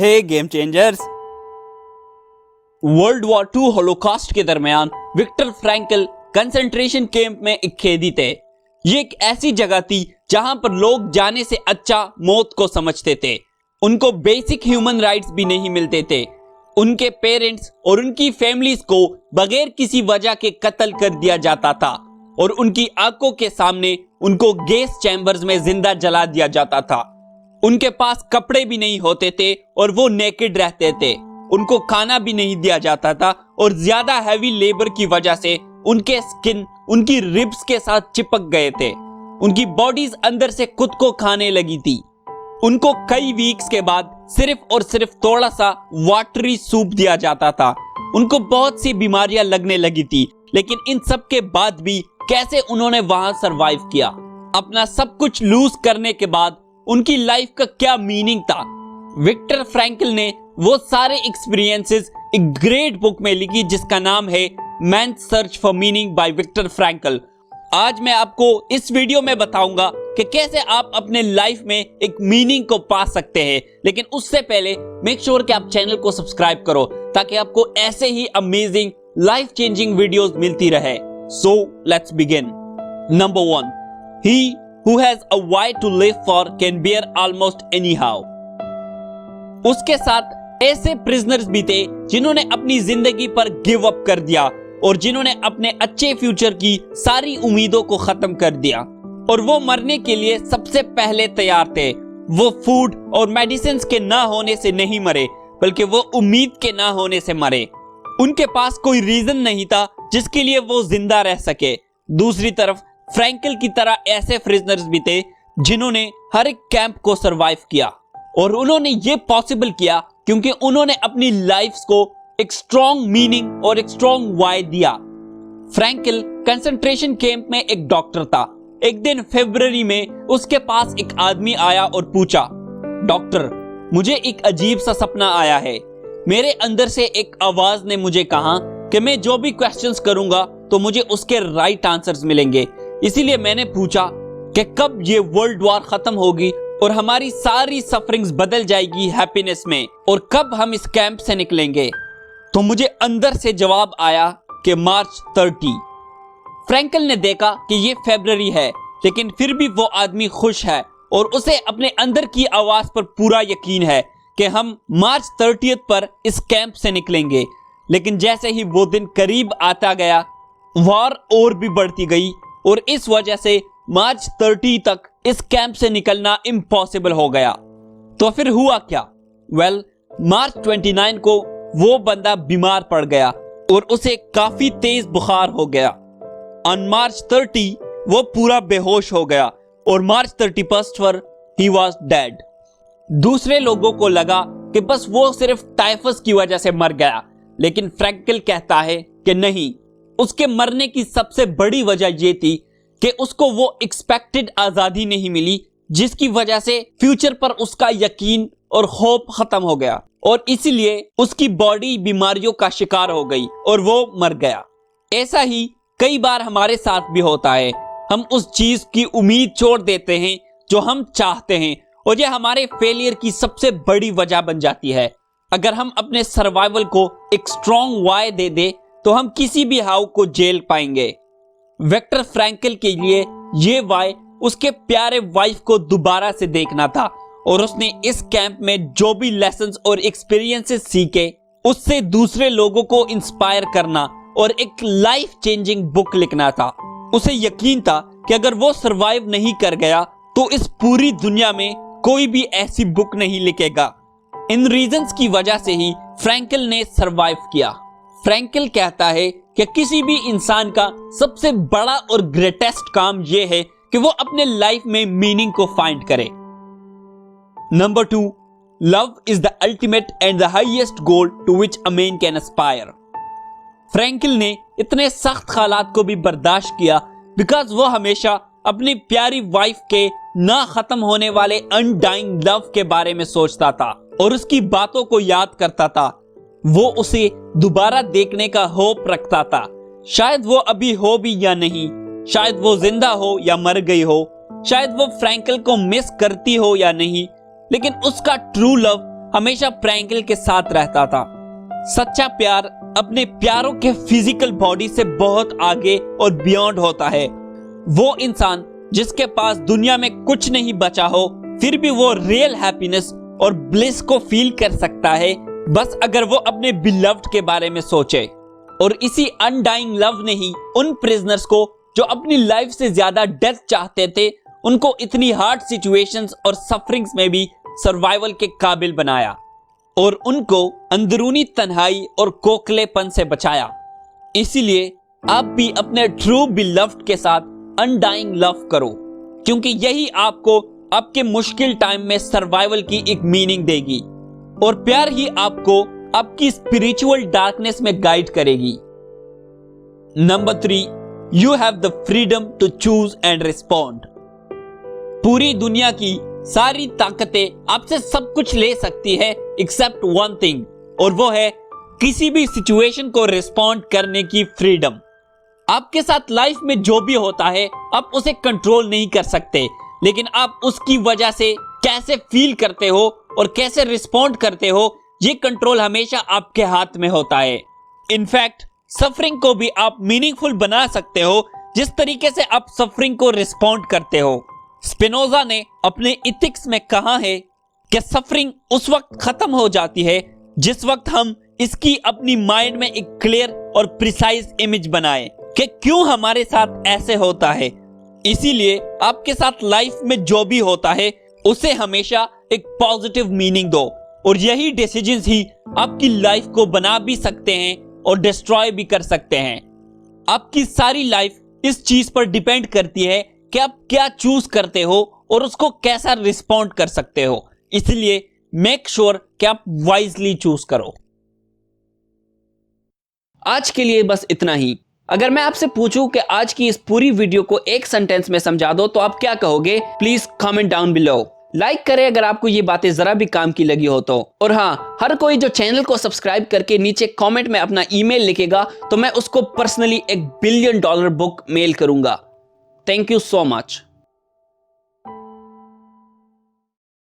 हे game changers. World war 2 holocaust के दरमियान Victor Frankel concentration camp में एक कैदी थे। ये एक ऐसी जगह थी जहां पर लोग जाने से अच्छा मौत को समझते थे। उनको बेसिक ह्यूमन राइट्स भी नहीं मिलते थे। उनके पेरेंट्स और उनकी फैमिलीज को बगैर किसी वजह के कत्ल कर दिया जाता था और उनकी आंखों के सामने उनको गैस चैम्बर्स में जिंदा जला दिया जाता था। उनके पास कपड़े भी नहीं होते थे और वो नेकेड रहते थे। उनको खाना भी नहीं दिया जाता था और ज्यादा हैवी लेबर की वजह से उनके स्किन उनकी रिब्स के साथ चिपक गए थे। उनकी बॉडीज अंदर से खुद को खाने लगी थी। उनको कई वीक्स के बाद सिर्फ और सिर्फ थोड़ा सा वाटरी सूप दिया जाता था। उनको बहुत सी बीमारियां लगने लगी थी, लेकिन इन सब के बाद भी कैसे उन्होंने वहां सरवाइव किया। अपना सब कुछ लूज करने के बाद उनकी लाइफ का क्या मीनिंग था। विक्टर फ्रैंकल ने वो सारे एक्सपीरियंसेस एक ग्रेट बुक में लिखी जिसका नाम है Man's search for meaning by Victor Frankl. आज मैं आपको इस वीडियो में बताऊंगा कि कैसे आप अपने लाइफ में एक मीनिंग को पा सकते हैं। लेकिन उससे पहले मेक श्योर कि आप चैनल को सब्सक्राइब करो ताकि आपको ऐसे ही अमेजिंग लाइफ चेंजिंग वीडियोस मिलती रहे। So let's begin. Number 1, he who has a why to live for can bear almost anyhow। उसके साथ ऐसे प्रिजनर्स भी थे जिन्होंने अपनी जिंदगी पर गिव अप कर दिया और जिन्होंने अपने अच्छे फ्यूचर की सारी उम्मीदों को खत्म कर दिया और वो मरने के लिए सबसे पहले तैयार थे। वो फूड और मेडिसिन के ना होने से नहीं मरे, बल्कि वो उम्मीद के ना होने से मरे। उनके पास कोई रीजन नहीं था जिसके लिए वो जिंदा रह सके। दूसरी तरफ फ्रैंकल की तरह ऐसे प्रिजनर्स भी थे जिन्होंने हर एक कैंप को सरवाइव किया और उन्होंने ये पॉसिबल किया क्योंकि उन्होंने अपनी लाइफ को एक स्ट्रॉन्ग मीनिंग और एक स्ट्रॉन्ग वाई दिया। फ्रैंकल कंसंट्रेशन कैंप में एक डॉक्टर था। एक दिन फरवरी में उसके पास एक आदमी आया और पूछा, डॉक्टर, मुझे एक अजीब सा सपना आया है। मेरे अंदर से एक आवाज ने मुझे कहा कि मैं जो भी क्वेश्चंस करूंगा तो मुझे उसके राइट आंसर्स मिलेंगे। इसीलिए मैंने पूछा कि कब ये वर्ल्ड वॉर खत्म होगी और हमारी सारी सफरिंग्स बदल जाएगी हैप्पीनेस में, और कब हम इस कैंप से निकलेंगे। तो मुझे अंदर से जवाब आया कि मार्च 30। फ्रैंकल ने देखा कि ये फरवरी है, लेकिन फिर भी वो आदमी खुश है और उसे अपने अंदर की आवाज पर पूरा यकीन है कि हम मार्च 30 पर इस कैंप से निकलेंगे। लेकिन जैसे ही वो दिन करीब आता गया, वॉर और भी बढ़ती गई और इस वजह से मार्च 30 तक इस कैंप से निकलना इम्पॉसिबल हो गया। तो फिर हुआ क्या? मार्च 29 को वो बंदा बीमार पड़ गया और उसे काफी तेज बुखार हो गया। ऑन मार्च 30 वो पूरा बेहोश हो गया और मार्च 31 पर ही वॉज डेड। दूसरे लोगों को लगा कि बस वो सिर्फ टाइफस की वजह से मर गया, लेकिन फ्रैंकल कहता है कि नहीं, उसके मरने की सबसे बड़ी वजह यह थी कि उसको वो एक्सपेक्टेड आजादी नहीं मिली, जिसकी वजह से फ्यूचर पर उसका यकीन और होप खत्म हो गया और इसीलिए उसकी बॉडी बीमारियों का शिकार हो गई और वो मर गया। ऐसा ही कई बार हमारे साथ भी होता है। हम उस चीज की उम्मीद छोड़ देते हैं जो हम चाहते हैं और यह हमारे फेलियर की सबसे बड़ी वजह बन जाती है। अगर हम अपने सर्वाइवल को एक स्ट्रॉन्ग वाई दे दे तो हम किसी भी हाउ को झेल पाएंगे। विक्टर फ्रैंकल के लिए ये वाई उसके प्यारे वाइफ को दोबारा से देखना था और उसने इस कैंप में जो भी लेसन्स और एक्सपीरियंसेस सीखे उससे दूसरे लोगों को इंस्पायर करना और एक लाइफ चेंजिंग बुक लिखना था। उसे यकीन था कि अगर वो सरवाइव नहीं कर गया तो इस पूरी दुनिया में कोई भी ऐसी बुक नहीं लिखेगा। इन रीजंस की वजह से ही फ्रैंकल ने सरवाइव किया। फ्रैंकल कहता है कि किसी भी इंसान का सबसे बड़ा और ग्रेटेस्ट काम यह है कि वो अपने लाइफ में मीनिंग को फाइंड करे। Number 2, love is the ultimate and the highest goal to which a man can aspire. Frankl ने इतने सख्त हालात को भी बर्दाश्त किया बिकॉज वो हमेशा अपनी प्यारी वाइफ के ना खत्म होने वाले अनडाइंग लव के बारे में सोचता था और उसकी बातों को याद करता था। वो उसे दोबारा देखने का होप रखता था। शायद वो अभी हो भी या नहीं, शायद वो जिंदा हो या मर गई हो, शायद वो फ्रैंकल को मिस करती हो या नहीं, लेकिन उसका ट्रू लव हमेशा फ्रैंकल के साथ रहता था। सच्चा प्यार अपने प्यारों के फिजिकल बॉडी से बहुत आगे और बियॉन्ड होता है। वो इंसान जिसके पास दुनिया में कुछ नहीं बचा हो, फिर भी वो रियल हैप्पीनेस और ब्लिस को फील कर सकता है, बस अगर वो अपने बिलव्ड के बारे में सोचे। और इसी अनडाइंग लव ने ही उन प्रिजनर्स को जो अपनी लाइफ से ज्यादा डेथ चाहते थे, उनको इतनी हार्ड सिचुएशंस और सफरिंग्स में भी सर्वाइवल के काबिल बनाया और उनको अंदरूनी तन्हाई और कोखलेपन से बचाया। इसीलिए आप भी अपने ट्रू बिलव्ड के साथ अनडाइंग लव करो, क्योंकि यही आपको आपके मुश्किल टाइम में सर्वाइवल की एक मीनिंग देगी और प्यार ही आपको आपकी स्पिरिचुअल डार्कनेस में गाइड करेगी। Number 3, you have the freedom to choose and respond. पूरी दुनिया की सारी ताकतें आपसे सब कुछ ले सकती है एक्सेप्ट वन थिंग, और वो है किसी भी सिचुएशन को रिस्पॉन्ड करने की फ्रीडम। आपके साथ लाइफ में जो भी होता है आप उसे कंट्रोल नहीं कर सकते, लेकिन आप उसकी वजह से कैसे फील करते हो और कैसे रिस्पॉन्ड करते हो, ये कंट्रोल हमेशा आपके हाथ में होता है। इनफैक्ट सफरिंग को भी आप मीनिंगफुल बना सकते हो जिस तरीके से आप सफरिंग को रिस्पॉन्ड करते हो। स्पिनोजा ने अपने इथिक्स में कहा है कि सफरिंग उस वक्त खत्म हो जाती है जिस वक्त हम इसकी अपनी माइंड में एक क्लियर और प्रिसाइज इमेज बनाए कि क्यों हमारे साथ ऐसे होता है। इसीलिए आपके साथ लाइफ में जो भी होता है उसे हमेशा एक पॉजिटिव मीनिंग दो, और यही डिसीजंस ही आपकी लाइफ को बना भी सकते हैं और डिस्ट्रॉय भी कर सकते हैं। आपकी सारी लाइफ इस चीज पर डिपेंड करती है कि आप क्या चूज करते हो और उसको कैसा रिस्पॉन्ड कर सकते हो। इसलिए मेक श्योर कि आप वाइजली चूज करो। आज के लिए बस इतना ही। अगर मैं आपसे पूछूं कि आज की इस पूरी वीडियो को एक सेंटेंस में समझा दो तो आप क्या कहोगे? Please comment down below. Like करें अगर आपको ये बातें जरा भी काम की लगी हो तो। और हाँ, हर कोई जो चैनल को सब्सक्राइब करके नीचे कमेंट में अपना ईमेल लिखेगा तो मैं उसको पर्सनली $1 बिलियन बुक मेल करूंगा। Thank you so much.